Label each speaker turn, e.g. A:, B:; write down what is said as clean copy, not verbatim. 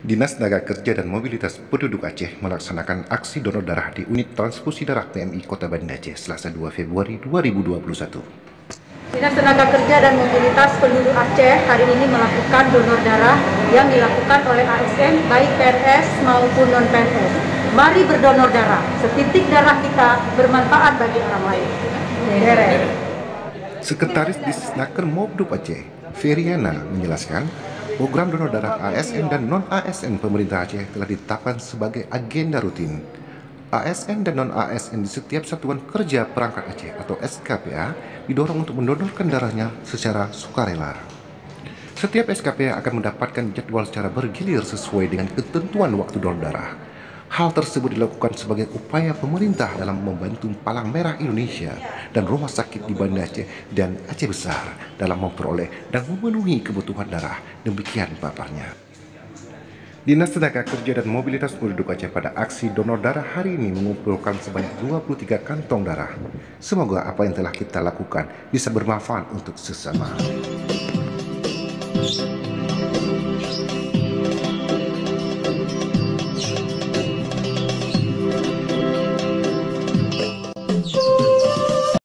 A: Dinas Tenaga Kerja dan Mobilitas Penduduk Aceh melaksanakan aksi donor darah di Unit Transfusi Darah PMI Kota Banda Aceh Selasa 2 Februari 2021.
B: Dinas Tenaga Kerja dan Mobilitas Penduduk Aceh hari ini melakukan donor darah yang dilakukan oleh ASN baik PNS maupun non-PNS. Mari berdonor darah, setitik darah kita bermanfaat bagi orang lain.
A: Sekretaris Disnaker Mobduk Aceh, Feriana, menjelaskan program donor darah ASN dan non-ASN pemerintah Aceh telah ditetapkan sebagai agenda rutin. ASN dan non-ASN di setiap Satuan Kerja Perangkat Aceh atau SKPA didorong untuk mendonorkan darahnya secara sukarela. Setiap SKPA akan mendapatkan jadwal secara bergilir sesuai dengan ketentuan waktu donor darah. Hal tersebut dilakukan sebagai upaya pemerintah dalam membantu Palang Merah Indonesia dan rumah sakit di Banda Aceh dan Aceh Besar dalam memperoleh dan memenuhi kebutuhan darah. Demikian paparnya. Dinas Tenaga Kerja dan Mobilitas Penduduk Aceh pada aksi donor darah hari ini mengumpulkan sebanyak 23 kantong darah. Semoga apa yang telah kita lakukan bisa bermanfaat untuk sesama.